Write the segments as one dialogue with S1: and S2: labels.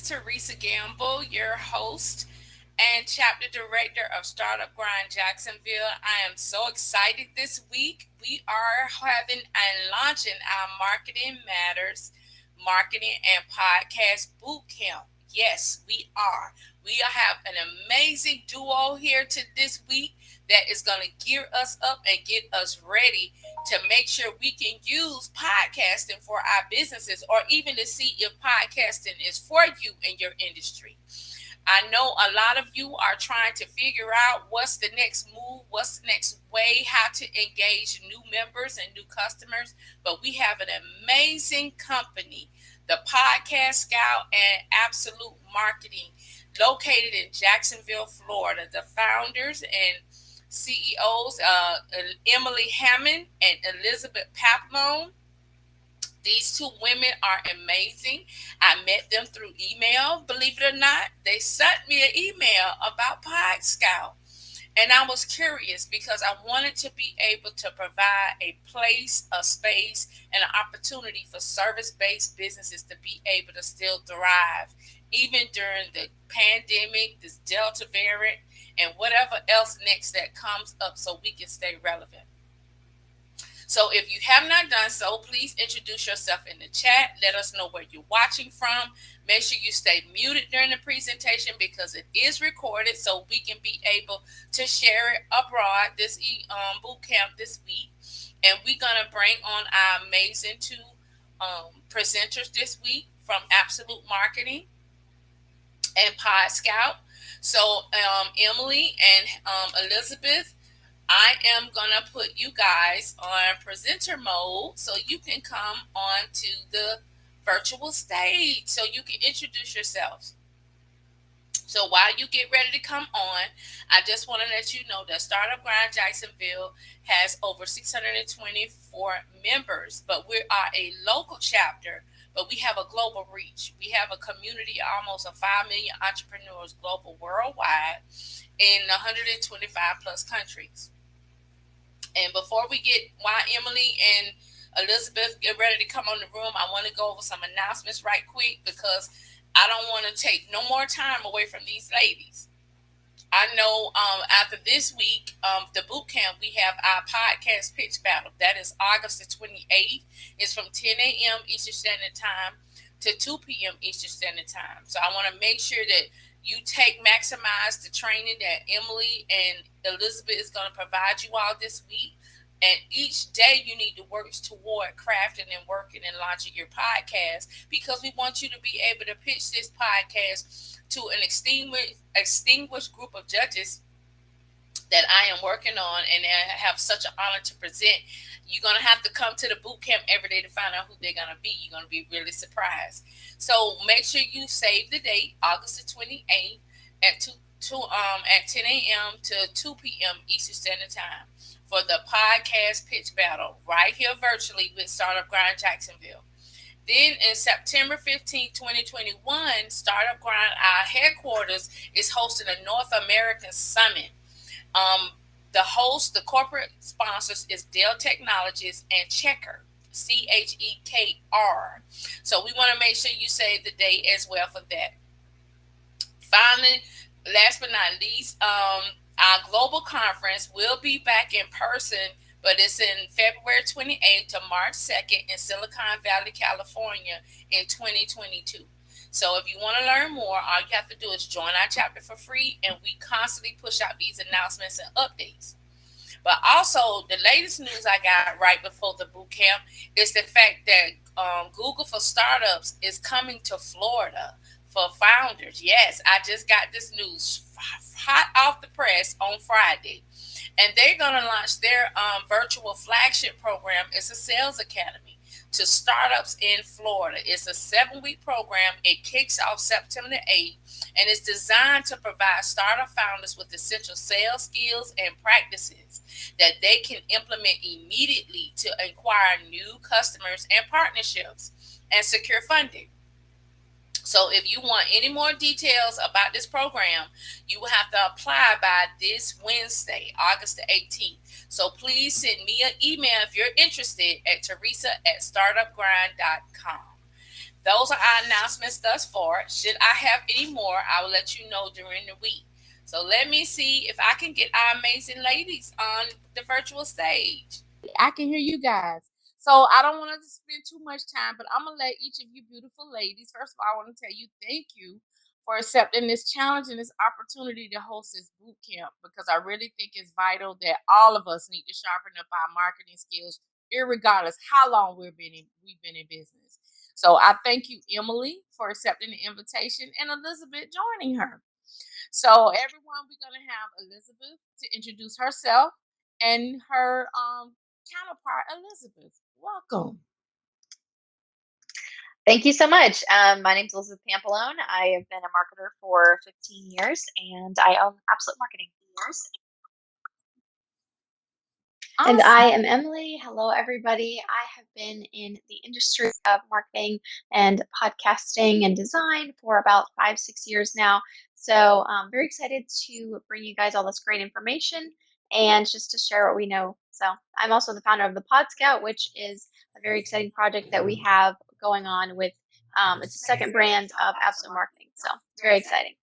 S1: Theresa Gamble, your host and chapter director of Startup Grind Jacksonville. I am so excited this week. We are having and launching our Marketing Matters Marketing and Podcast Boot Camp. Yes, we are. We have an amazing duo here to this week that is going to gear us up and get us ready to make sure we can use podcasting for our businesses or even to see if podcasting is for you in your industry. I know a lot of you are trying to figure out what's the next move, what's the next way, how to engage new members and new customers. But we have an amazing company, the Podcast Scout and Absolute Marketing, located in Jacksonville, Florida. The founders and CEOs, Emily Hammond and Elizabeth Pampalone. These two women are amazing. I met them through email. Believe it or not, they sent me an email about Podscout. And I was curious because I wanted to be able to provide a place, a space, and an opportunity for service based businesses to be able to still thrive, even during the pandemic, this Delta variant, and whatever else next that comes up so we can stay relevant. So if you have not done so, please introduce yourself in the chat. Let us know where you're watching from. Make sure you stay muted during the presentation because it is recorded so we can be able to share it abroad this boot camp this week. And we're going to bring on our amazing two presenters this week from Absolute Marketing and Podscout. So Emily and Elizabeth, I am going to put you guys on presenter mode so you can come on to the virtual stage so you can introduce yourselves. So while you get ready to come on, I just want to let you know that Startup Grind Jacksonville has over 624 members, but we are a local chapter, but we have a global reach. We have a community of almost 5 million entrepreneurs global worldwide in 125 plus countries. And before we get why Emily and Elizabeth get ready to come on the room, I want to go over some announcements right quick because I don't want to take no more time away from these ladies. I know after this week, the boot camp, we have our podcast pitch battle. That is August the 28th. It's from 10 a.m. Eastern Standard Time to 2 p.m. Eastern Standard Time. So I want to make sure that you maximize the training that Emily and Elizabeth is going to provide you all this week. And each day you need to work toward crafting and working and launching your podcast because we want you to be able to pitch this podcast to an extinguished group of judges that I am working on and I have such an honor to present. You're going to have to come to the boot camp every day to find out who they're going to be. You're going to be really surprised. So make sure you save the date, August the 28th at 10 a.m. to 2 p.m. Eastern Standard Time for the podcast pitch battle right here virtually with Startup Grind Jacksonville. Then in September 15, 2021, Startup Grind, our headquarters, is hosting a North American Summit. The corporate sponsors is Dell Technologies and Checker, CHEKR. So we want to make sure you save the date as well for that. Finally, last but not least, our global conference will be back in person, but it's in February 28th to March 2nd in Silicon Valley, California in 2022. So if you want to learn more, all you have to do is join our chapter for free, and we constantly push out these announcements and updates. But also, the latest news I got right before the boot camp is the fact that Google for Startups is coming to Florida for founders. Yes, I just got this news hot off the press on Friday. And they're going to launch their virtual flagship program. It's a sales academy to startups in Florida. It's a 7-week program. It kicks off September 8th, and it's designed to provide startup founders with essential sales skills and practices that they can implement immediately to acquire new customers and partnerships and secure funding. So if you want any more details about this program, you will have to apply by this Wednesday, August the 18th. So please send me an email if you're interested at Theresa@startupgrind.com. Those are our announcements thus far. Should I have any more, I will let you know during the week. So let me see if I can get our amazing ladies on the virtual stage. I can hear you guys. So I don't want to spend too much time, but I'm gonna let each of you beautiful ladies. First of all, I want to tell you thank you for accepting this challenge and this opportunity to host this boot camp, because I really think it's vital that all of us need to sharpen up our marketing skills, irregardless how long we've been in business. So I thank you, Emily, for accepting the invitation, and Elizabeth joining her. So everyone, we're gonna have Elizabeth to introduce herself and her counterpart, Elizabeth. Welcome.
S2: Thank you so much. My name is Elizabeth Pampalone. I have been a marketer for 15 years, and I own Absolute Marketing.
S1: Awesome.
S2: And I am Emily. Hello, everybody. I have been in the industry of marketing and podcasting and design for about 5-6 years now. So I'm very excited to bring you guys all this great information and just to share what we know. So I'm also the founder of the Podscout, which is a very exciting project that we have going on with it's a second brand of Absolute Marketing. So it's very exciting.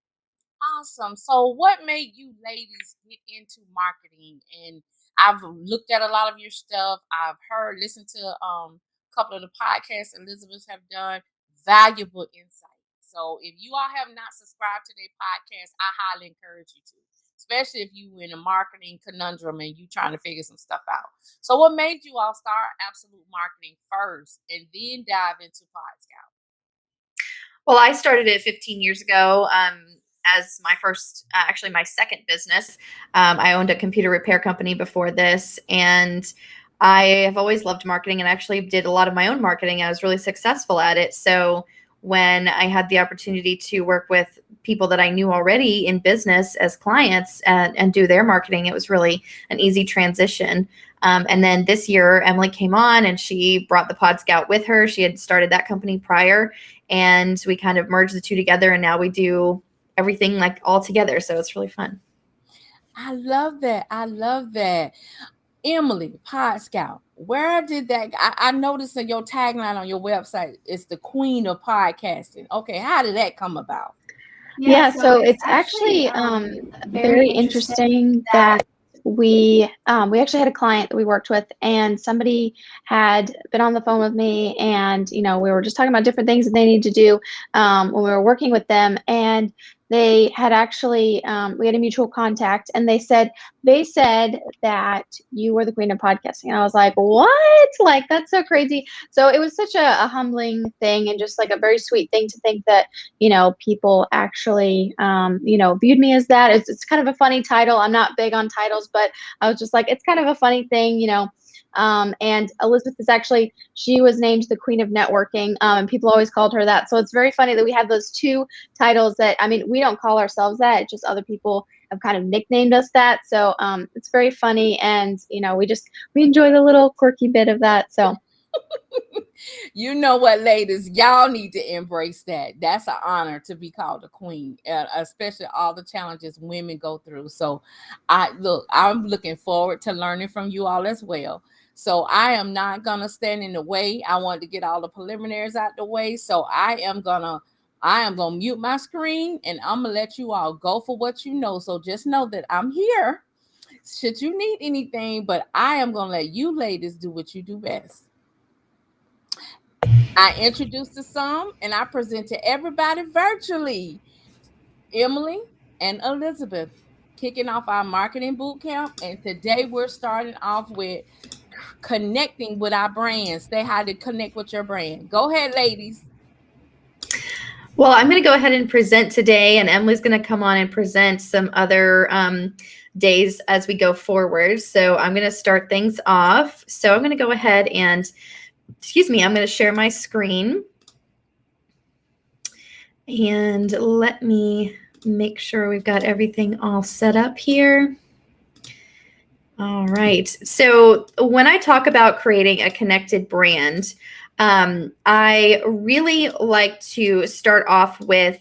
S1: Awesome. So what made you ladies get into marketing? And I've looked at a lot of your stuff. I've listened to a couple of the podcasts Elizabeth have done. Valuable insight. So if you all have not subscribed to their podcast, I highly encourage you to, especially if you in a marketing conundrum and you trying to figure some stuff out. So what made you all start Absolute Marketing first and then dive into Podscout?
S2: Well, I started it 15 years ago as my first, actually my second business. I owned a computer repair company before this, and I have always loved marketing and actually did a lot of my own marketing. I was really successful at it. So when I had the opportunity to work with people that I knew already in business as clients and do their marketing, it was really an easy transition. And then this year, Emily came on and she brought the Podscout with her. She had started that company prior, and we kind of merged the two together, and now we do everything like all together. So it's really fun.
S1: I love that. I love that. Emily, Podscout, where did that? I noticed in your tagline on your website, it's the queen of podcasting. Okay, how did that come about?
S2: Yeah, so it's actually very interesting that we actually had a client that we worked with, and somebody had been on the phone with me, and we were just talking about different things that they need to do when we were working with them, and they had actually we had a mutual contact, and they said that you were the queen of podcasting, and I was like, what? Like, that's so crazy. So it was such a humbling thing, and just like a very sweet thing to think that people actually, viewed me as that. It's kind of a funny title. I'm not big on titles, but I was just like, it's kind of a funny thing. And Elizabeth she was named the queen of networking, and people always called her that. So it's very funny that we have those two titles that, I mean, we don't call ourselves that. It's just other people have kind of nicknamed us that. So it's very funny. And, we enjoy the little quirky bit of that. So
S1: You know what, ladies, y'all need to embrace that. That's an honor to be called a queen, especially all the challenges women go through. So I'm looking forward to learning from you all as well. So I am not gonna stand in the way. I want to get all the preliminaries out the way. So I am gonna mute my screen, and I'm gonna let you all go for what you know. So just know that I'm here should you need anything, but I am gonna let you ladies do what you do best. I introduced to some and I present to everybody virtually. Emily and Elizabeth kicking off our marketing boot camp. And today we're starting off with connecting with our brands. Say how to connect with your brand. Go ahead, ladies.
S2: Well, I'm going to go ahead and present today, and Emily's going to come on and present some other days as we go forward. So I'm going to start things off. So I'm going to go ahead and, I'm going to share my screen. And let me make sure we've got everything all set up here. All right. So when I talk about creating a connected brand, I really like to start off with,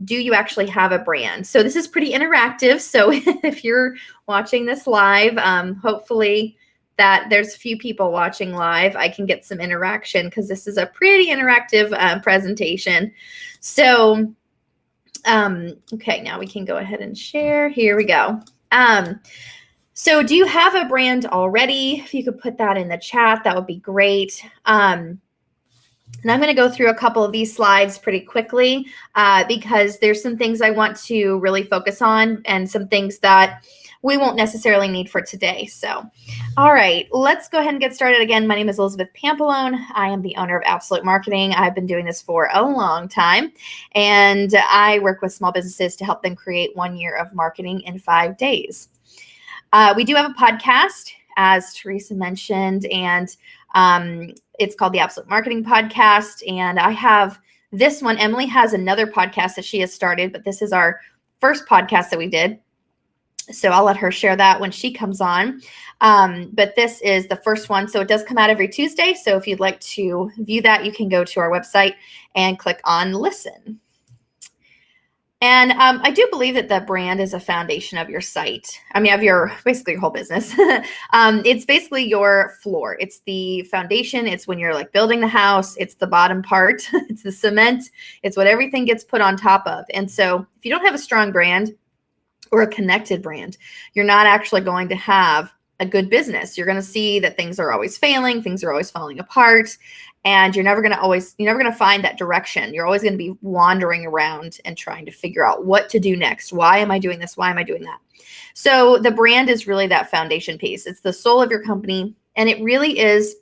S2: do you actually have a brand? So this is pretty interactive. So if you're watching this live, hopefully
S3: that there's a few people watching live, I can get some interaction because this is a pretty interactive presentation. So, okay, now we can go ahead and share. Here we go. So do you have a brand already? If you could put that in the chat, that would be great. And I'm going to go through a couple of these slides pretty quickly because there's some things I want to really focus on and some things that we won't necessarily need for today. So, all right, let's go ahead and get started. Again, my name is Elizabeth Pampalone. I am the owner of Absolute Marketing. I've been doing this for a long time, and I work with small businesses to help them create 1 year of marketing in 5 days. We do have a podcast, as Therese mentioned, and it's called the Absolute Marketing Podcast. And I have this one. Emily has another podcast that she has started, but this is our first podcast that we did. So I'll let her share that when she comes on. But this is the first one. So it does come out every Tuesday. So if you'd like to view that, you can go to our website and click on listen. And I do believe that the brand is a foundation of your site. I mean, of your basically your whole business. It's basically your floor. It's the foundation. It's when you're like building the house. It's the bottom part. It's the cement. It's what everything gets put on top of. And so if you don't have a strong brand or a connected brand, you're not actually going to have a good business. You're going to see that things are always failing. Things are always falling apart. And you're never going to find that direction. You're always going to be wandering around and trying to figure out what to do next. Why am I doing this? Why am I doing that? So the brand is really that foundation piece. It's the soul of your company. And it really is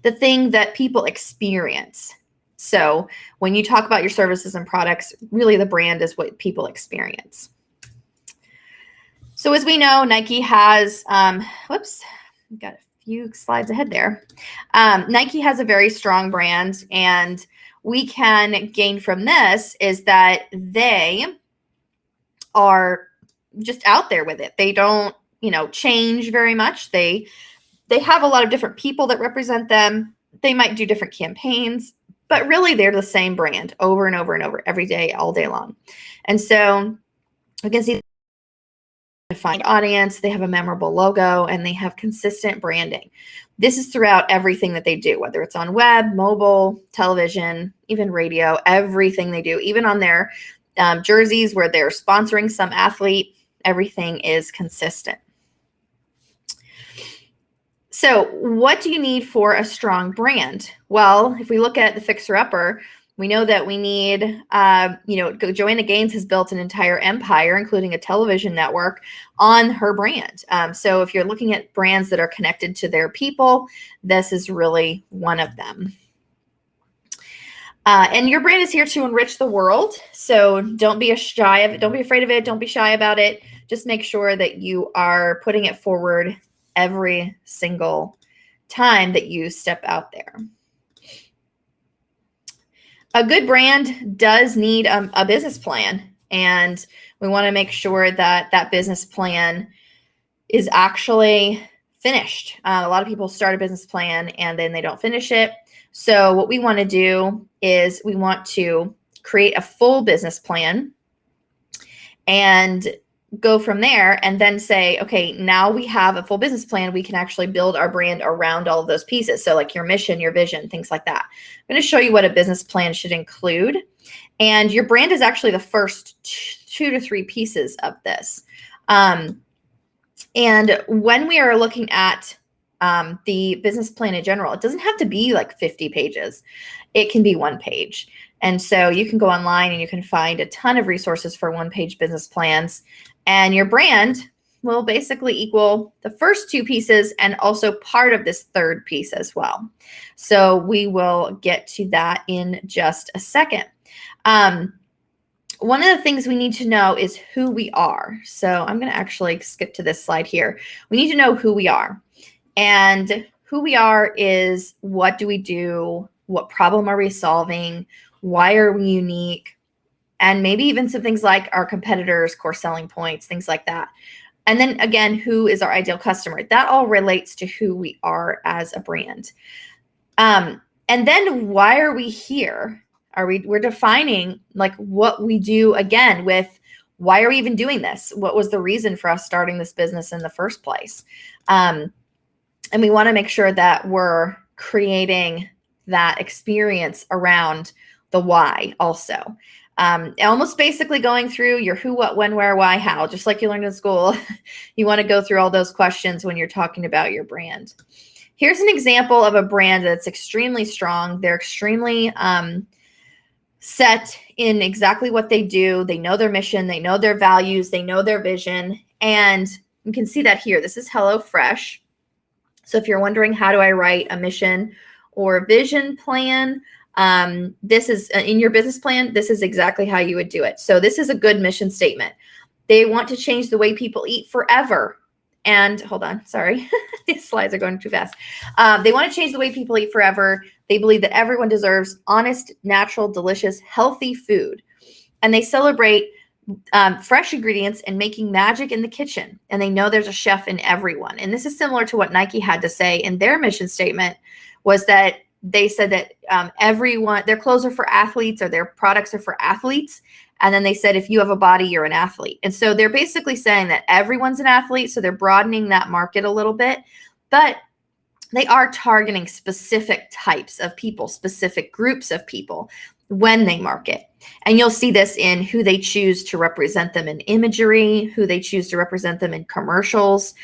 S3: the thing that people experience. So when you talk about your services and products, really the brand is what people experience. So as we know, Nike has, whoops, got a few slides ahead there. Nike has a very strong brand, and we can gain from this is that they are just out there with it. They don't, change very much. They have a lot of different people that represent them. They might do different campaigns, but really they're the same brand over and over and over every day, all day long. And so we can see defined audience, they have a memorable logo, and they have consistent branding. This is throughout everything that they do, whether it's on web, mobile, television, even radio, everything they do, even on their jerseys where they're sponsoring some athlete, everything is consistent. So what do you need for a strong brand? Well, if we look at the Fixer Upper, we know that we need, Joanna Gaines has built an entire empire, including a television network, on her brand. So if you're looking at brands that are connected to their people, this is really one of them. And your brand is here to enrich the world. So don't be shy of it. Don't be afraid of it. Don't be shy about it. Just make sure that you are putting it forward every single time that you step out there. A good brand does need a business plan, and we want to make sure that that business plan is actually finished. A lot of people start a business plan and then they don't finish it. So what we want to do is we want to create a full business plan and go from there and then say, okay, now we have a full business plan. We can actually build our brand around all of those pieces. So like your mission, your vision, things like that. I'm going to show you what a business plan should include. And your brand is actually the first 2 to 3 pieces of this. And when we are looking at the business plan in general, it doesn't have to be like 50 pages. It can be 1 page. And so you can go online and you can find a ton of resources for 1-page business plans. And your brand will basically equal the first 2 pieces and also part of this 3rd piece as well. So we will get to that in just a second. One of the things we need to know is who we are. So I'm going to actually skip to this slide here. We need to know who we are. And who we are is, what do we do? What problem are we solving? Why are we unique? And maybe even some things like our competitors, core selling points, things like that. And then again, who is our ideal customer? That all relates to who we are as a brand. And then why are we here? We're defining like what we do again with, why are we even doing this? What was the reason for us starting this business in the first place? And we want to make sure that we're creating that experience around the why also. Almost basically going through your who, what, when, where, why, how, just like you learned in school. You want to go through all those questions when you're talking about your brand. Here's an example of a brand that's extremely strong. They're extremely set in exactly what they do. They know their mission, they know their values, they know their vision. And you can see that here. This is HelloFresh. So if you're wondering, how do I write a mission or vision plan? This is in your business plan. This is exactly how you would do it. So this is a good mission statement. They want to change the way people eat forever. And hold on, sorry, these slides are going too fast. They want to change the way people eat forever. They believe that everyone deserves honest, natural, delicious, healthy food. And they celebrate fresh ingredients and making magic in the kitchen. And they know there's a chef in everyone. And this is similar to what Nike had to say in their mission statement, was that they said that everyone, their clothes are for athletes, or their products are for athletes. And then they said, if you have a body, you're an athlete. And so they're basically saying that everyone's an athlete. So they're broadening that market a little bit, but they are targeting specific types of people, specific groups of people when they market. And you'll see this in who they choose to represent them in imagery, who they choose to represent them in commercials.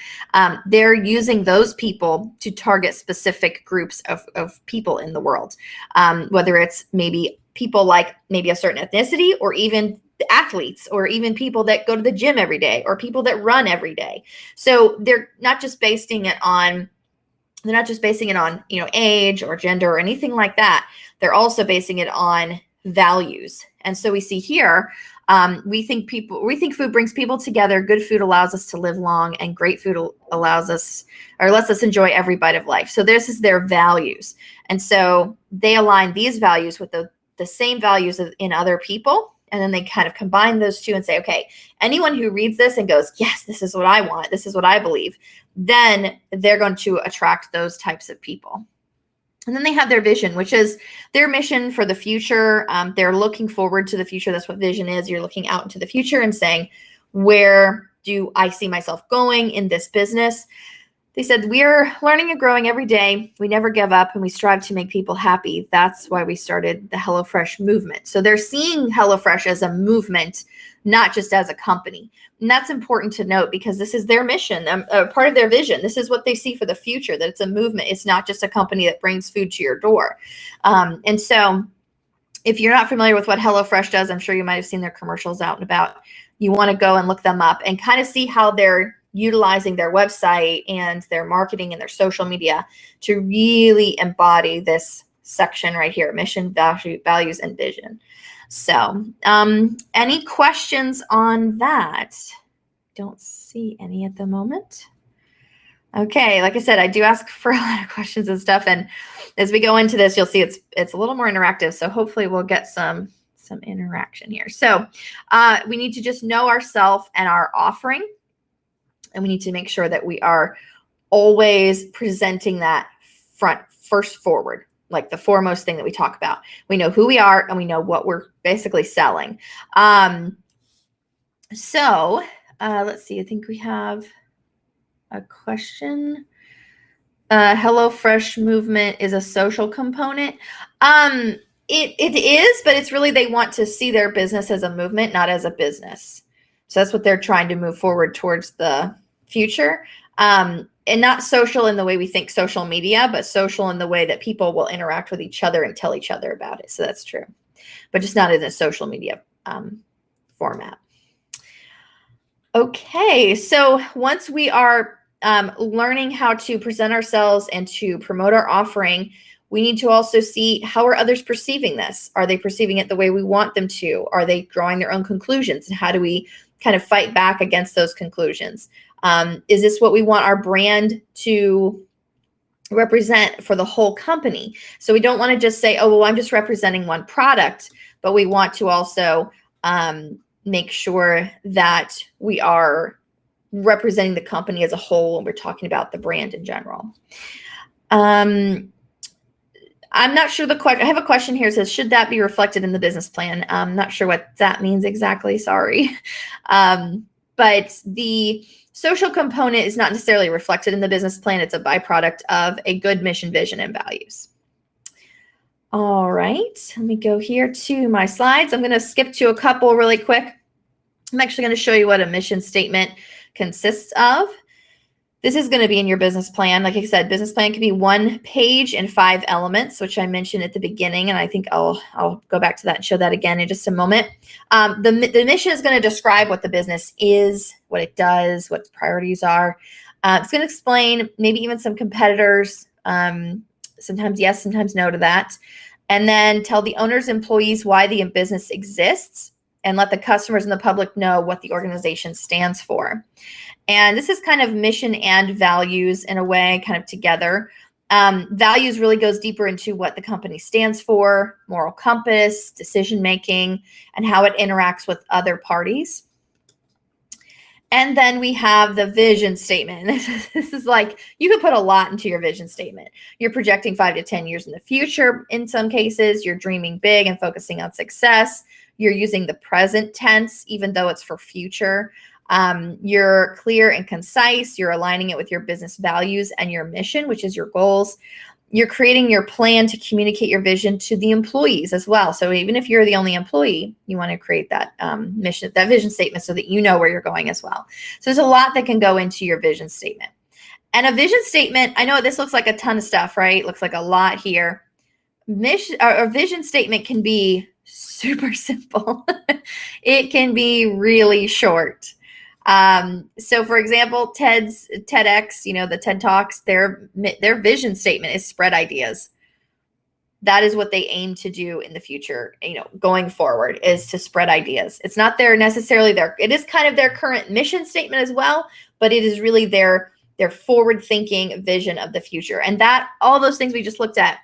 S3: They're using those people to target specific groups of people in the world, whether it's maybe people like maybe a certain ethnicity, or even athletes, or even people that go to the gym every day, or people that run every day. So they're not just basing it on age or gender or anything like that. They're also basing it on values. And so we see here, we think food brings people together. Good food allows us to live long, and great food lets us enjoy every bite of life. So this is their values. And so they align these values with the same values in other people. And then they kind of combine those two and say, okay, anyone who reads this and goes, yes, this is what I want, this is what I believe, then they're going to attract those types of people. And then they have their vision, which is their mission for the future. They're looking forward to the future. That's what vision is. You're looking out into the future and saying, where do I see myself going in this business? They said, we are learning and growing every day. We never give up, and we strive to make people happy. That's why we started the HelloFresh movement. So they're seeing HelloFresh as a movement, not just as a company. And that's important to note, because this is their mission, part of their vision. This is what they see for the future, that it's a movement. It's not just a company that brings food to your door. And so if you're not familiar with what HelloFresh does, I'm sure you might have seen their commercials out and about. You want to go and look them up and kind of see how they're utilizing their website and their marketing and their social media to really embody this section right here: mission, values, and vision. So any questions on that? Don't see any at the moment. Okay, like I said, I do ask for a lot of questions and stuff, and as we go into this, you'll see it's a little more interactive. So hopefully we'll get some interaction here. So we need to just know ourselves and our offering, and we need to make sure that we are always presenting that first forward, like the foremost thing that we talk about. We know who we are, and we know what we're basically selling. So let's see. I think we have a question. HelloFresh movement is a social component. It is, but it's really, they want to see their business as a movement, not as a business. So that's what they're trying to move forward towards the future. And not social in the way we think social media, but social in the way that people will interact with each other and tell each other about it. So that's true, but just not in a social media format. Okay, so once we are learning how to present ourselves and to promote our offering, we need to also see, how are others perceiving this? Are they perceiving it the way we want them to? Are they drawing their own conclusions? And how do we kind of fight back against those conclusions? Is this what we want our brand to represent for the whole company? So we don't want to just say, oh, well, I'm just representing one product, but we want to also make sure that we are representing the company as a whole when we're talking about the brand in general. I'm not sure I have a question here. It says, should that be reflected in the business plan? I'm not sure what that means exactly. Sorry. but the social component is not necessarily reflected in the business plan. It's a byproduct of a good mission, vision, and values. All right, let me go here to my slides. I'm going to skip to a couple really quick. I'm actually going to show you what a mission statement consists of. This is going to be in your business plan. Like I said, business plan can be 1 page and 5 elements, which I mentioned at the beginning, and I think I'll go back to that and show that again in just a moment. The mission is going to describe what the business is, what it does, what its priorities are. It's going to explain maybe even some competitors, sometimes yes, sometimes no to that, and then tell the owners, employees why the business exists, and let the customers and the public know what the organization stands for. And this is kind of mission and values in a way, kind of together. Values really goes deeper into what the company stands for, moral compass, decision-making, and how it interacts with other parties. And then we have the vision statement. This is like, you could put a lot into your vision statement. You're projecting 5 to 10 years in the future. In some cases, you're dreaming big and focusing on success. You're using the present tense, even though it's for future. You're clear and concise. You're aligning it with your business values and your mission, which is your goals. You're creating your plan to communicate your vision to the employees as well. So even if you're the only employee, you want to create that mission, that vision statement, so that you know where you're going as well. So there's a lot that can go into your vision statement. And a vision statement, I know this looks like a ton of stuff, right? Looks like a lot here. A vision statement can be super simple. It can be really short. So for example, TEDx, the TED Talks, their vision statement is spread ideas. That is what they aim to do in the future, going forward, is to spread ideas. It's not it is kind of their current mission statement as well, but it is really their forward-thinking vision of the future. And that all those things we just looked at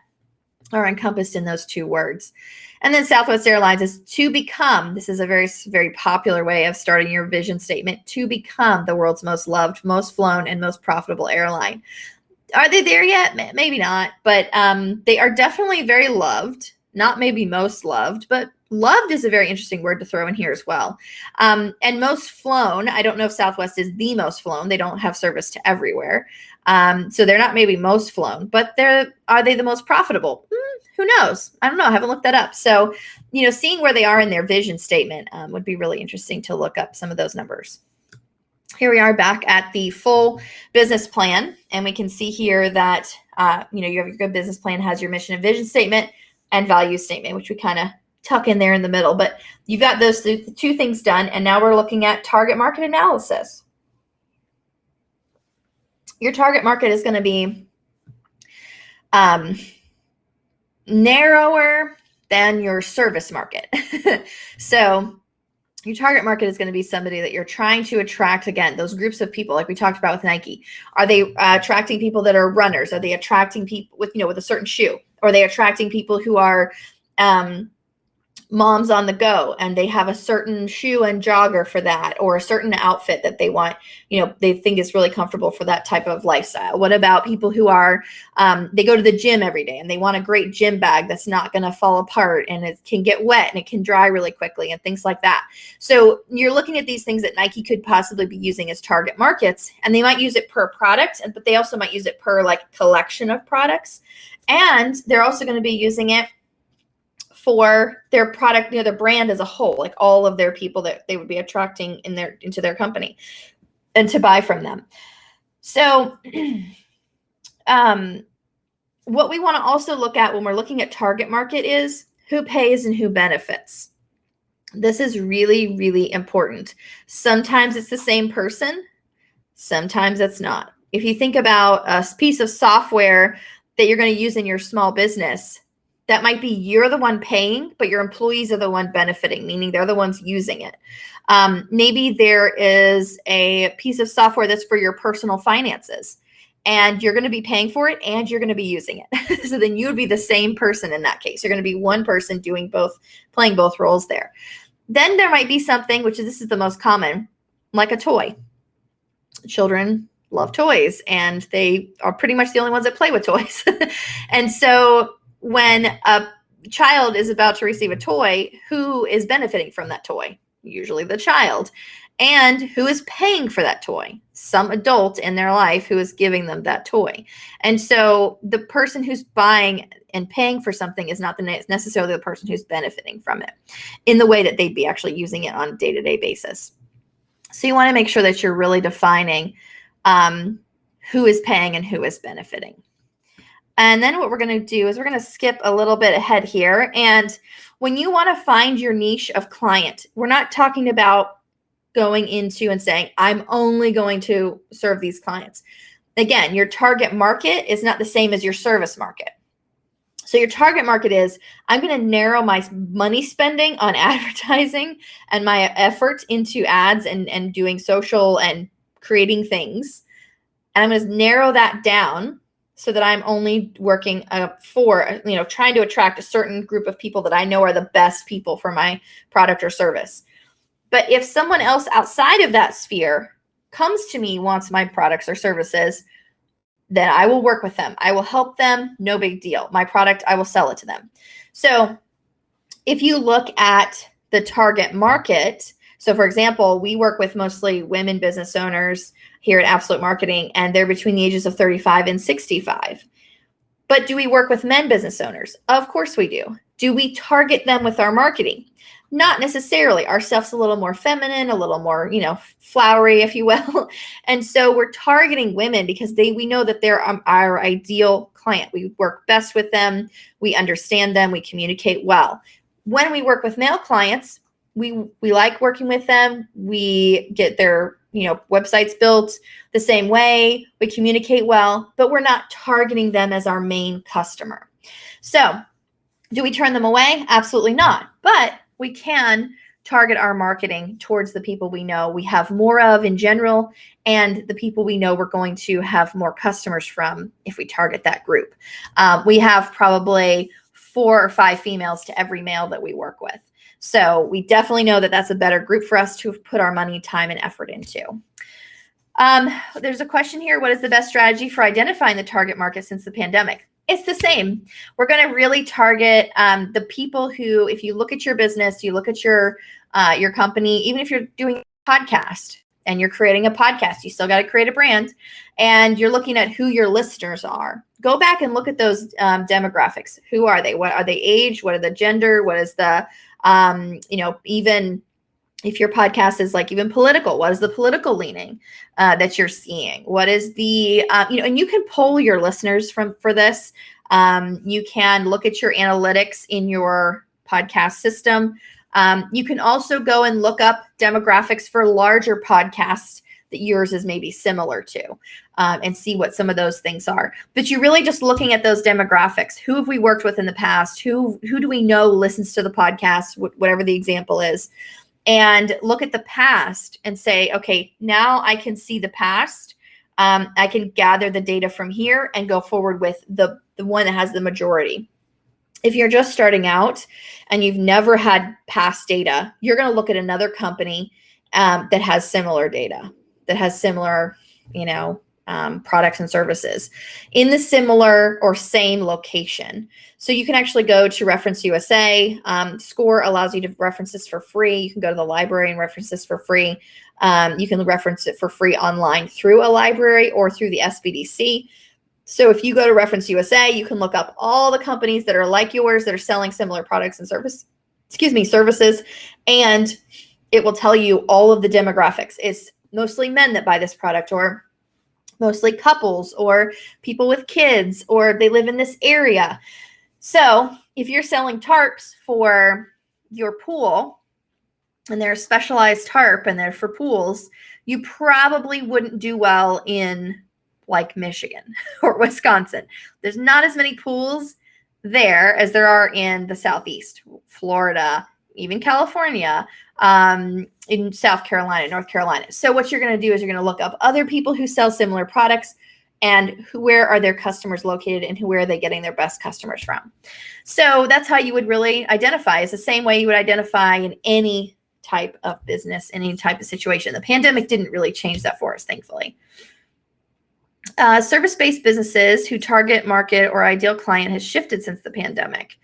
S3: are encompassed in those 2 words. And then Southwest Airlines is to become, this is a very, very popular way of starting your vision statement, to become the world's most loved, most flown, and most profitable airline. Are they there yet? Maybe not, but they are definitely very loved, not maybe most loved, but loved is a very interesting word to throw in here as well. And most flown, I don't know if Southwest is the most flown. They don't have service to everywhere. So they're not maybe most flown, but are they the most profitable? Who knows? I don't know. I haven't looked that up. So, seeing where they are in their vision statement would be really interesting to look up some of those numbers. Here we are back at the full business plan. And we can see here that, you have your good business plan, has your mission and vision statement and value statement, which we kind of tuck in there in the middle. But you've got those 2 things done. And now we're looking at target market analysis. Your target market is going to be narrower than your service market. So your target market is going to be somebody that you're trying to attract. Again, those groups of people, like we talked about with Nike. Are they attracting people that are runners? Are they attracting people with a certain shoe? Or are they attracting people who are moms on the go, and they have a certain shoe and jogger for that, or a certain outfit that they want, they think is really comfortable for that type of lifestyle? What about people who are, they go to the gym every day and they want a great gym bag that's not going to fall apart and it can get wet and it can dry really quickly and things like that. So you're looking at these things that Nike could possibly be using as target markets, and they might use it per product, but they also might use it per collection of products. And they're also going to be using it for their product, their brand as a whole, like all of their people that they would be attracting into their company and to buy from them. So what we want to also look at when we're looking at target market is who pays and who benefits. This is really, really important. Sometimes it's the same person. Sometimes it's not. If you think about a piece of software that you're going to use in your small business, that might be you're the one paying, but your employees are the one benefiting, meaning they're the ones using it. Maybe there is a piece of software that's for your personal finances, and you're going to be paying for it and you're going to be using it. So then you would be the same person in that case. You're going to be one person doing both, playing both roles there. Then there might be something, this is the most common, like a toy. Children love toys, and they are pretty much the only ones that play with toys. And so when a child is about to receive a toy, who is benefiting from that toy? Usually the child. and who is paying for that toy. Some adult in their life who is giving them that toy. And so the person who's buying and paying for something is not necessarily the person who's benefiting from it in the way that they'd be actually using it on a day-to-day basis. So you want to make sure that you're really defining who is paying and who is benefiting. And then what we're going to do is we're going to skip a little bit ahead here. And when you want to find your niche of client, we're not talking about going into and saying, I'm only going to serve these clients. Again, your target market is not the same as your service market. So your target market is, I'm going to narrow my money spending on advertising and my effort into ads and doing social and creating things. And I'm going to narrow that down so that I'm only working for, trying to attract a certain group of people that I know are the best people for my product or service. But if someone else outside of that sphere comes to me, wants my products or services, then I will work with them. I will help them. No big deal. My product, I will sell it to them. So if you look at the target market, so for example, we work with mostly women business owners here at Absolute Marketing, and they're between the ages of 35 and 65. But do we work with men business owners? Of course we do. Do we target them with our marketing? Not necessarily. Our stuff's a little more feminine, a little more, flowery, if you will. And so we're targeting women because we know that they're our ideal client. We work best with them. We understand them. We communicate well. When we work with male clients, we like working with them. We get their, websites built the same way. We communicate well, but we're not targeting them as our main customer. So do we turn them away? Absolutely not. But we can target our marketing towards the people we know we have more of in general, and the people we know we're going to have more customers from if we target that group. We have probably 4 or 5 females to every male that we work with. So we definitely know that that's a better group for us to put our money, time, and effort into. There's a question here. What is the best strategy for identifying the target market since the pandemic? It's the same. We're going to really target the people who, if you look at your business, you look at your company, even if you're doing a podcast and you're creating a podcast, you still got to create a brand, and you're looking at who your listeners are. Go back and look at those demographics. Who are they? What are they age? What are the gender? What is the, even if your podcast is like even political, what is the political leaning that you're seeing? What is the, and you can poll your listeners for this. You can look at your analytics in your podcast system. You can also go and look up demographics for larger podcasts that yours is maybe similar to, and see what some of those things are. But you're really just looking at those demographics. Who have we worked with in the past? Who do we know listens to the podcast, whatever the example is? And look at the past and say, okay, now I can see the past. I can gather the data from here and go forward with the one that has the majority. If you're just starting out and you've never had past data, you're going to look at another company that has similar data, that has similar, products and services in the similar or same location. So you can actually go to Reference USA. SCORE allows you to reference this for free. You can go to the library and reference this for free. You can reference it for free online through a library or through the SBDC. So if you go to Reference USA, you can look up all the companies that are like yours that are selling similar products and services, and it will tell you all of the demographics. It's mostly men that buy this product, or mostly couples, or people with kids, or they live in this area. So if you're selling tarps for your pool, and they're a specialized tarp and they're for pools, you probably wouldn't do well in like Michigan or Wisconsin. There's not as many pools there as there are in the Southeast, Florida, even California, in South Carolina, North Carolina. So what you're going to do is you're going to look up other people who sell similar products and where are their customers located and where are they getting their best customers from. So that's how you would really identify. It's the same way you would identify in any type of business, any type of situation. The pandemic didn't really change that for us, thankfully. Service-based businesses who target market or ideal client has shifted since the pandemic.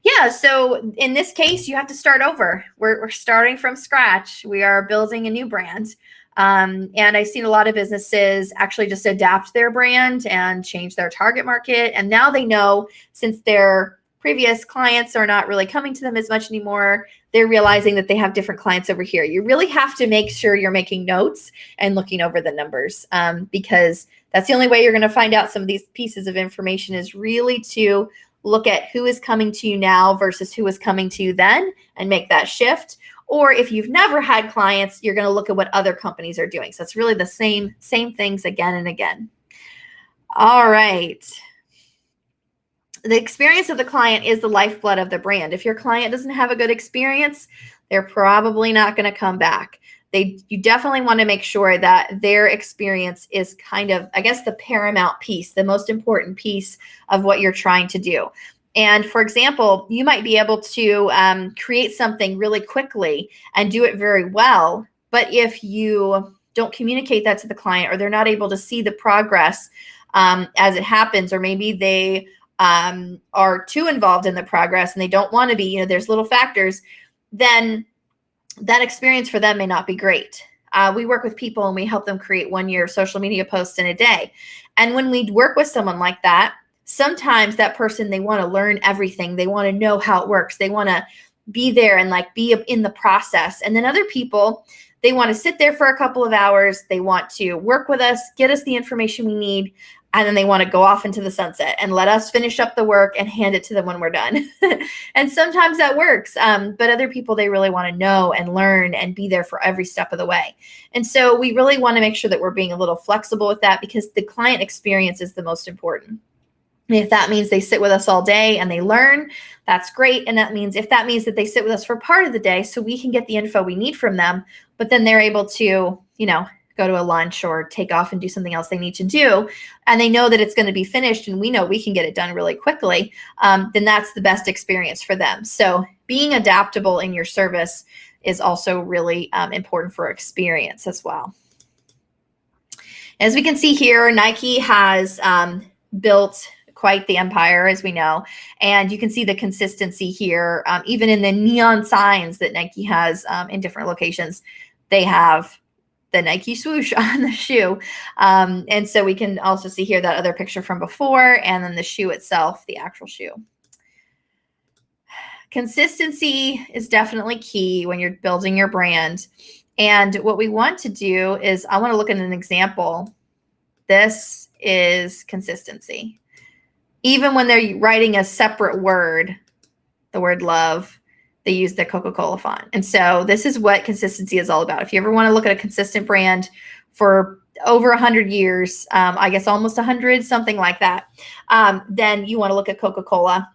S3: Yeah, so in this case, you have to start over. We're starting from scratch. We are building a new brand. And I've seen a lot of businesses actually just adapt their brand and change their target market. And now they know, since their previous clients are not really coming to them as much anymore, they're realizing that they have different clients over here. You really have to make sure you're making notes and looking over the numbers, because that's the only way you're going to find out some of these pieces of information, is really to look at who is coming to you now versus who was coming to you then and make that shift. Or if you've never had clients, you're going to look at what other companies are doing. So it's really the same things again and again. All right. The experience of the client is the lifeblood of the brand. If your client doesn't have a good experience, they're probably not going to come back. You definitely want to make sure that their experience is kind of, I guess, the paramount piece, the most important piece of what you're trying to do. And for example, you might be able to create something really quickly and do it very well. But if you don't communicate that to the client, or they're not able to see the progress as it happens, or maybe they are too involved in the progress and they don't want to be, there's little factors, then that experience for them may not be great. We work with people and we help them create 1-year social media posts in a day. And when we work with someone like that, sometimes that person, they want to learn everything. They want to know how it works. They want to be there and be in the process. And then other people, they want to sit there for a couple of hours. They want to work with us, get us the information we need, and then they want to go off into the sunset and let us finish up the work and hand it to them when we're done. And sometimes that works. But other people, they really want to know and learn and be there for every step of the way. And so we really want to make sure that we're being a little flexible with that, because the client experience is the most important. And if that means they sit with us all day and they learn, that's great. And if that means that they sit with us for part of the day so we can get the info we need from them, but then they're able to, go to a lunch or take off and do something else they need to do, and they know that it's going to be finished and we know we can get it done really quickly, then that's the best experience for them. So being adaptable in your service is also really important for experience as well. As we can see here, Nike has built quite the empire, as we know, and you can see the consistency here, even in the neon signs that Nike has in different locations. They have the Nike swoosh on the shoe. And so we can also see here that other picture from before, and then the shoe itself, the actual shoe. Consistency is definitely key when you're building your brand. And what we want to do is, I want to look at an example. This is consistency. Even when they're writing a separate word, the word love, they use the Coca-Cola font. And so this is what consistency is all about. If you ever want to look at a consistent brand for over 100 years, I guess almost 100, something like that, then you want to look at Coca-Cola.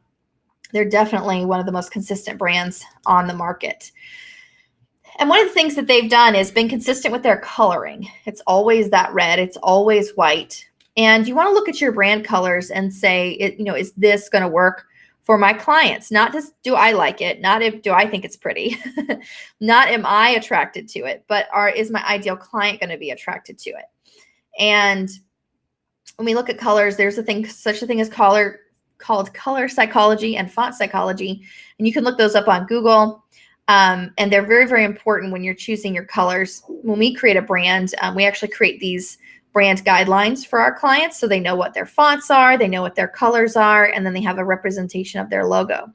S3: They're definitely one of the most consistent brands on the market. And one of the things that they've done is been consistent with their coloring. It's always that red. It's always white. And you want to look at your brand colors and say, is this going to work for my clients? Not just do I like it, not do I think it's pretty, not am I attracted to it, but is my ideal client going to be attracted to it? And when we look at colors, there's such a thing as called color psychology and font psychology, and you can look those up on Google. And they're very, very important when you're choosing your colors. When we create a brand, we actually create these brand guidelines for our clients, so they know what their fonts are, they know what their colors are, and then they have a representation of their logo.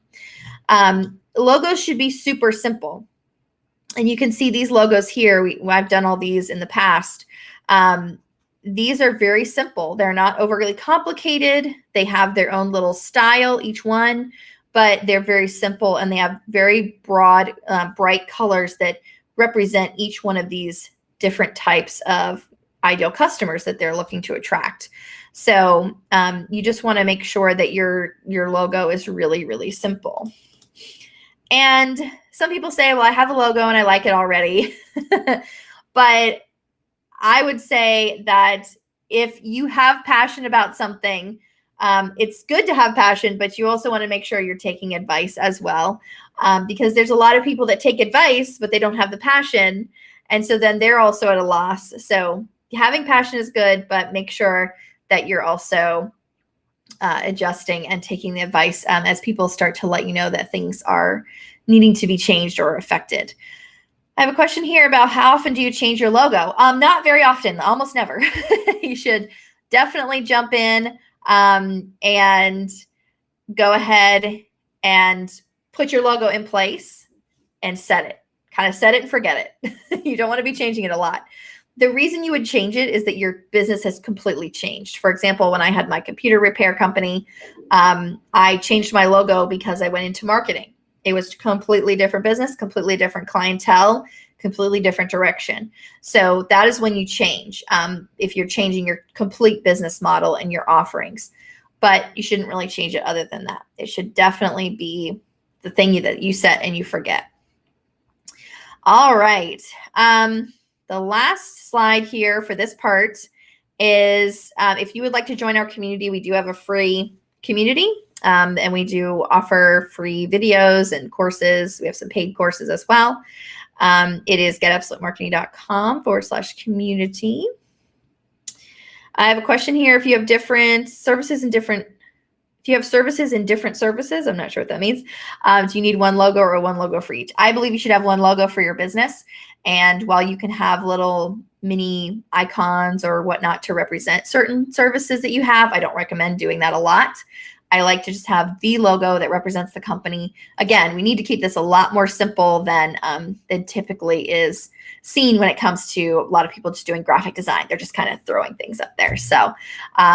S3: Logos should be super simple. And you can see these logos here. I've done all these in the past. These are very simple. They're not overly complicated. They have their own little style, each one, but they're very simple, and they have very broad, bright colors that represent each one of these different types of ideal customers that they're looking to attract. So you just want to make sure that your logo is really, really simple. And some people say, well, I have a logo and I like it already. But I would say that if you have passion about something, it's good to have passion, but you also want to make sure you're taking advice as well, because there's a lot of people that take advice, but they don't have the passion. And so then they're also at a loss. So having passion is good, but make sure that you're also adjusting and taking the advice as people start to let you know that things are needing to be changed or affected. I have a question here about how often do you change your logo? Not very often, almost never. You should definitely jump in and go ahead and put your logo in place and set it. Kind of set it and forget it. You don't want to be changing it a lot. The reason you would change it is that your business has completely changed. For example, when I had my computer repair company, I changed my logo because I went into marketing. It was a completely different business, completely different clientele, completely different direction. So that is when you change, if you're changing your complete business model and your offerings. But you shouldn't really change it other than that. It should definitely be the thing that you set and you forget. All right. The last slide here for this part is if you would like to join our community, we do have a free community and we do offer free videos and courses. We have some paid courses as well. It is getupsliftmarketing.com/community. I have a question here. If you have different services and different services, I'm not sure what that means. Do you need one logo or one logo for each? I believe you should have one logo for your business. And while you can have little mini icons or whatnot to represent certain services that you have, I don't recommend doing that a lot. I like to just have the logo that represents the company. Again, we need to keep this a lot more simple than typically is seen when it comes to a lot of people just doing graphic design. They're just kind of throwing things up there. So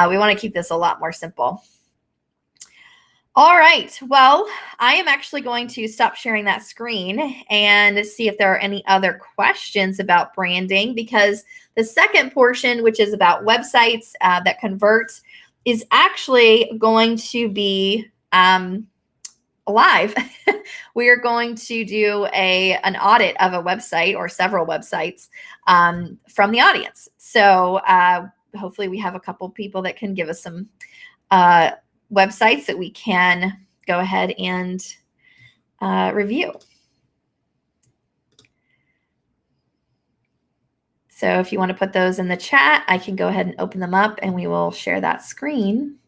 S3: we want to keep this a lot more simple. All right. Well, I am actually going to stop sharing that screen and see if there are any other questions about branding, because the second portion, which is about websites that convert, is actually going to be live. We are going to do an audit of a website or several websites from the audience. So hopefully we have a couple people that can give us some websites that we can go ahead and review. So if you want to put those in the chat, I can go ahead and open them up and we will share that screen.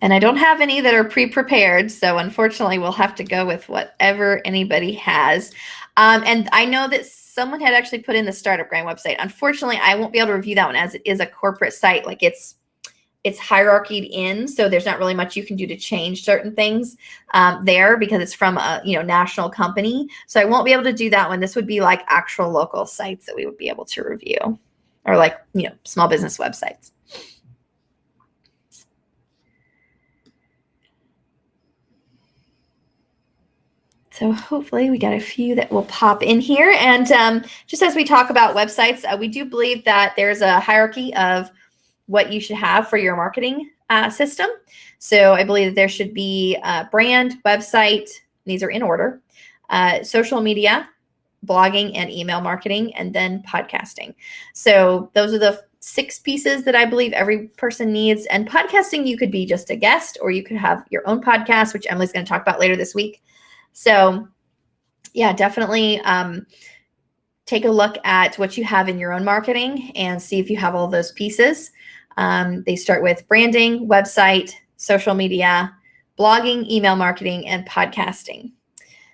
S3: And I don't have any that are pre-prepared, so unfortunately we'll have to go with whatever anybody has. And I know that someone had actually put in the Startup Grind website. Unfortunately, I won't be able to review that one as it is a corporate site. Like it's hierarchied in, so there's not really much you can do to change certain things there because it's from a national company. So I won't be able to do that one. This would be like actual local sites that we would be able to review, or like small business websites. So hopefully we got a few that will pop in here. And just as we talk about websites, we do believe that there's a hierarchy of what you should have for your marketing system. So I believe that there should be brand, website, these are in order, social media, blogging and email marketing, and then podcasting. So those are the 6 pieces that I believe every person needs. And podcasting, you could be just a guest, or you could have your own podcast, which Emily's going to talk about later this week. So yeah, definitely take a look at what you have in your own marketing and see if you have all those pieces. They start with branding, website, social media, blogging, email marketing, and podcasting.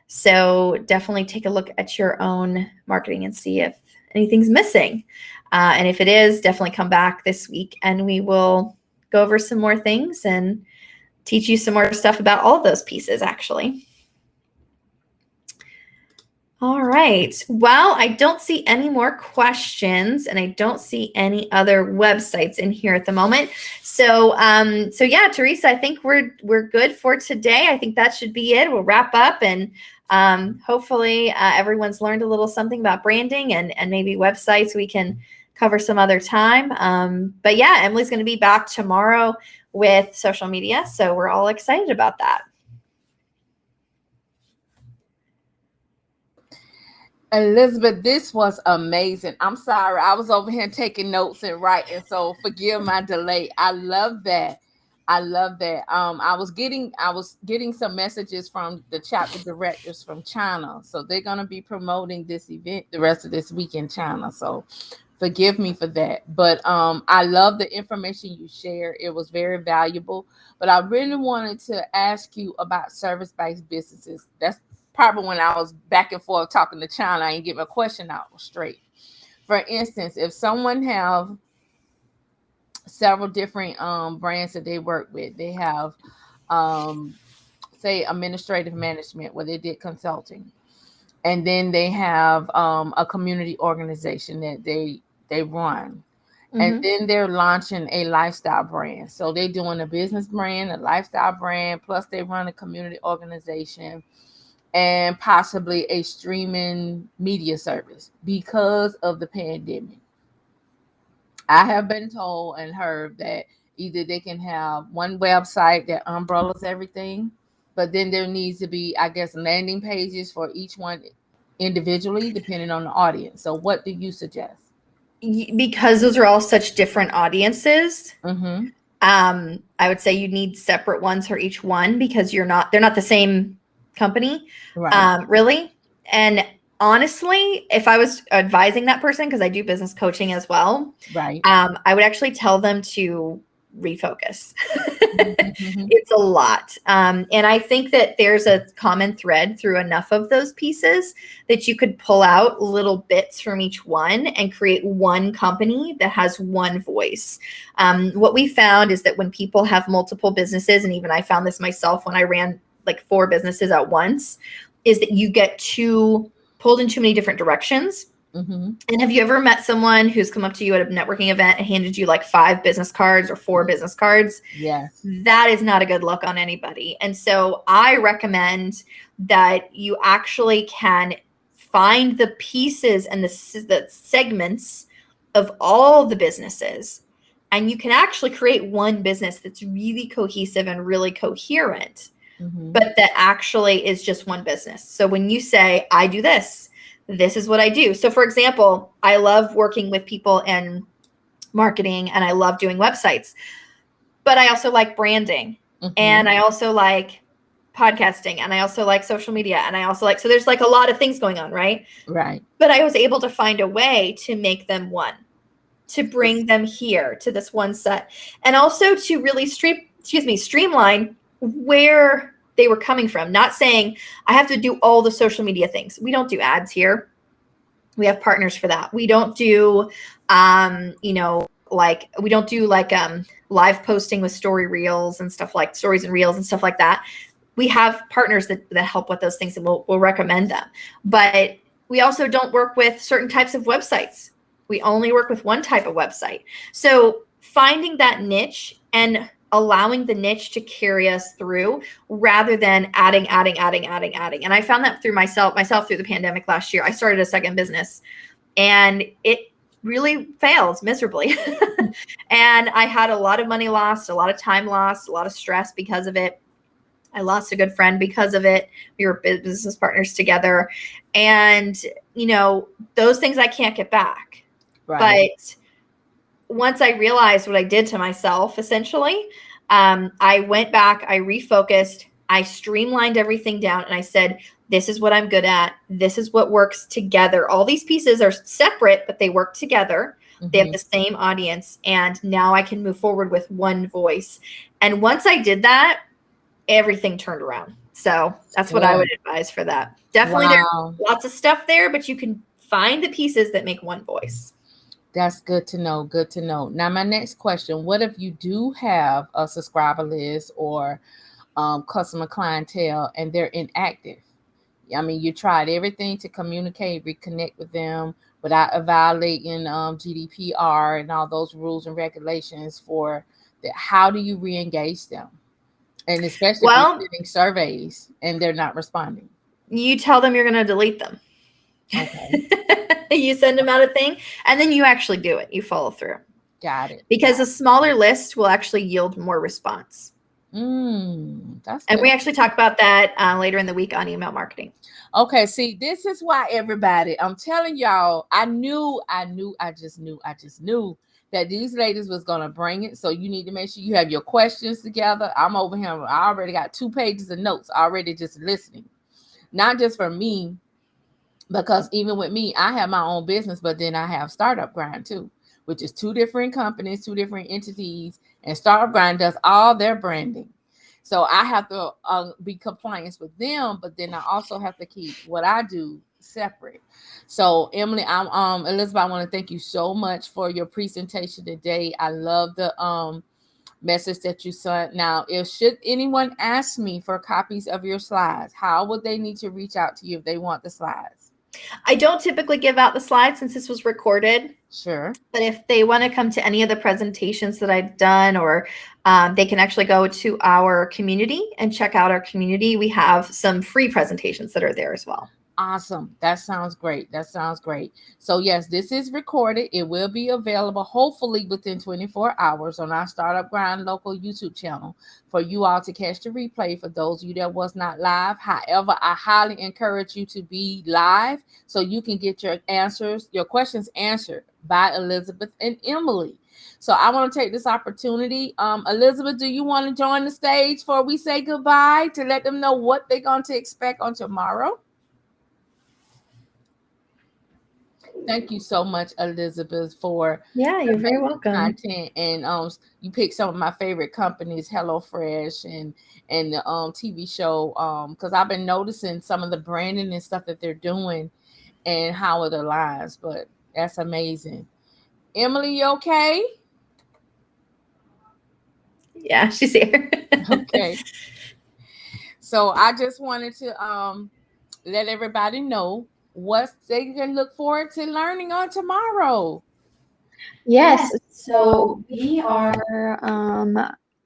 S3: So definitely take a look at your own marketing and see if anything's missing. And if it is, definitely come back this week and we will go over some more things and teach you some more stuff about all of those pieces, actually. All right. Well, I don't see any more questions and I don't see any other websites in here at the moment. So yeah, Therese, I think we're good for today. I think that should be it. We'll wrap up and hopefully everyone's learned a little something about branding and maybe websites we can cover some other time. But yeah, Emily's going to be back tomorrow with social media. So we're all excited about that.
S1: Elizabeth, this was amazing. I'm sorry. I was over here taking notes and writing, so forgive my delay. I love that. I love that. I was getting some messages from the chapter directors from China. So they're gonna be promoting this event the rest of this week in China. So forgive me for that. But I love the information you shared. It was very valuable. But I really wanted to ask you about service-based businesses. That's probably when I was back and forth talking to China, I didn't get my question out straight. For instance, if someone have several different brands that they work with. They have, um, say, administrative management where they did consulting, and then they have a community organization that they run, and
S3: Mm-hmm.
S1: then they're launching a lifestyle brand. So they're doing a business brand, a lifestyle brand, plus they run a community organization and possibly a streaming media service because of the pandemic. I have been told and heard that either they can have one website that umbrellas everything, but then there needs to be, I guess, landing pages for each one individually, depending on the audience. So, what do you suggest?
S3: Because those are all such different audiences,
S1: Mm-hmm.
S3: I would say you need separate ones for each one because they're not the same company,
S1: Right.
S3: really. And honestly, if I was advising that person, because I do business coaching as well,
S1: Right.
S3: I would actually tell them to refocus.
S1: Mm-hmm.
S3: It's a lot. And I think that there's a common thread through enough of those pieces that you could pull out little bits from each one and create one company that has one voice. What we found is that when people have multiple businesses, and even I found this myself when I ran like 4 businesses at once, is that you get pulled in too many different directions.
S1: Mm-hmm.
S3: And have you ever met someone who's come up to you at a networking event and handed you like 5 business cards or 4 business cards?
S1: Yes.
S3: That is not a good look on anybody. And so I recommend that you actually can find the pieces and the segments of all the businesses. And you can actually create one business that's really cohesive and really coherent,
S1: Mm-hmm.
S3: but that actually is just one business. So when you say, I do this, this is what I do. So for example, I love working with people in marketing and I love doing websites, but I also like branding
S1: Mm-hmm.
S3: and I also like podcasting and I also like social media and I also like, so there's like a lot of things going on, right?
S1: Right.
S3: But I was able to find a way to make them one, to bring them here to this one set, and also to really streamline where they were coming from. Not saying I have to do all the social media things. We don't do ads here. We have partners for that. We don't do, like we don't do like live posting with story reels and stuff like stories and reels and stuff like that. We have partners that help with those things and we'll recommend them. But we also don't work with certain types of websites. We only work with one type of website. So finding that niche and allowing the niche to carry us through rather than adding. And I found that through myself through the pandemic last year. I started a second business and it really failed miserably. And I had a lot of money lost, a lot of time lost, a lot of stress because of it. I lost a good friend because of it. We were business partners together. And, those things I can't get back.
S1: Right.
S3: But once I realized what I did to myself, essentially, I went back, I refocused, I streamlined everything down, and I said, this is what I'm good at. This is what works together. All these pieces are separate, but they work together. They have
S1: Mm-hmm.
S3: the same audience. And now I can move forward with one voice. And once I did that, everything turned around. So that's what I would
S1: Good.
S3: advise for that. Definitely there's
S1: Wow.
S3: lots of stuff there, but you can find the pieces that make one voice.
S1: That's good to know. Good to know. Now, my next question: what if you do have a subscriber list or customer clientele and they're inactive? I mean, you tried everything to communicate, reconnect with them without violating GDPR and all those rules and regulations for that. How do you re-engage them? And especially if you're
S3: Well,
S1: sending surveys and they're not responding.
S3: you tell them you're going to delete them.
S1: Okay,
S3: You send them out a thing and then you actually do it. You follow through
S1: got it.
S3: because a smaller list will actually yield more response.
S4: That's
S3: And
S4: good.
S3: we actually talk about that later in the week on email marketing.
S4: Okay, see, this is why everybody, I'm telling y'all, I just knew that these ladies was gonna bring it. So you need to make sure you have your questions together. I'm over here. I already got 2 pages of notes already just listening. Not just for me, because even with me, I have my own business, but then I have Startup Grind too, which is 2 different companies, 2 different entities, and Startup Grind does all their branding. So I have to be compliant with them, but then I also have to keep what I do separate. So Emily, I'm Elizabeth, I want to thank you so much for your presentation today. I love the message that you sent. Now, if should anyone ask me for copies of your slides, how would they need to reach out to you if they want the slides?
S3: I don't typically give out the slides since this was recorded.
S4: Sure.
S3: But if they want to come to any of the presentations that I've done, or they can actually go to our community and check out our community. We have some free presentations that are there as well.
S4: Awesome. That sounds great. That sounds great. So yes, this is recorded. It will be available hopefully within 24 hours on our Startup Grind local YouTube channel for you all to catch the replay for those of you that was not live. However, I highly encourage you to be live so you can get your questions answered by Elizabeth and Emily. So I want to take this opportunity. Elizabeth, do you want to join the stage before we say goodbye to let them know what they're going to expect on tomorrow? Thank you so much, Elizabeth, for
S3: you're very welcome.
S4: Content, and you picked some of my favorite companies, HelloFresh and the TV show, because I've been noticing some of the branding and stuff that they're doing and how it aligns. But that's amazing. Emily, you okay?
S3: Yeah, she's here.
S4: Okay. So I just wanted to let everybody know what they can look forward to learning on tomorrow.
S2: Yes. So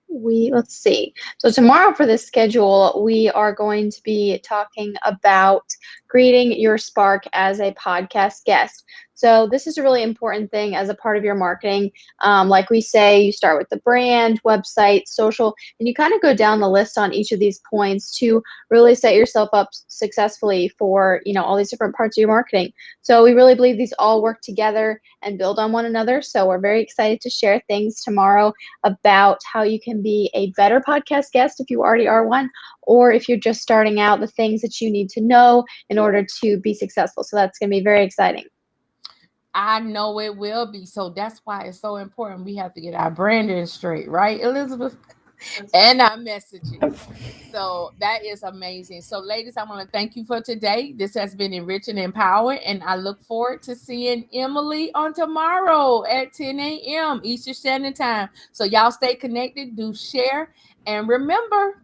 S2: let's see. So tomorrow for this schedule, we are going to be talking about creating your spark as a podcast guest. So this is a really important thing as a part of your marketing. Like we say, you start with the brand, website, social, and you kind of go down the list on each of these points to really set yourself up successfully for, all these different parts of your marketing. So we really believe these all work together and build on one another. So we're very excited to share things tomorrow about how you can be a better podcast guest if you already are one, or if you're just starting out, the things that you need to know in order to be successful. So that's going to be very exciting.
S4: I know it will be. So that's why it's so important. We have to get our branding straight, right, Elizabeth? And our messaging. So that is amazing. So, ladies, I want to thank you for today. This has been enriching and empowering, and I look forward to seeing Emily on tomorrow at 10 a.m. Eastern Standard Time. So, y'all stay connected, do share, and remember,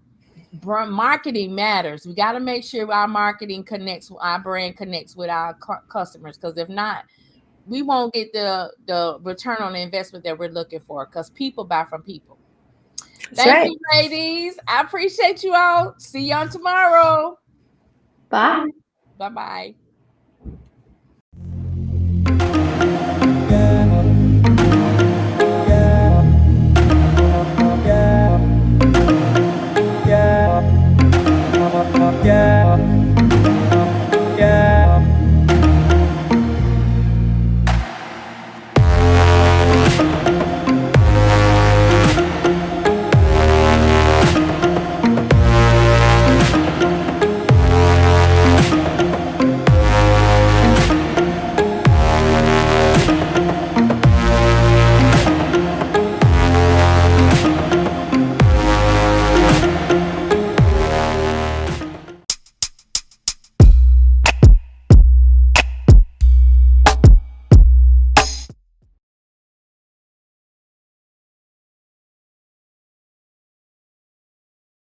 S4: marketing matters. We got to make sure our marketing connects, our brand connects with our customers, because if not, we won't get the return on the investment that we're looking for, because people buy from people. Thank you, ladies. I appreciate you all. See you on tomorrow.
S2: Bye.
S4: Bye-bye.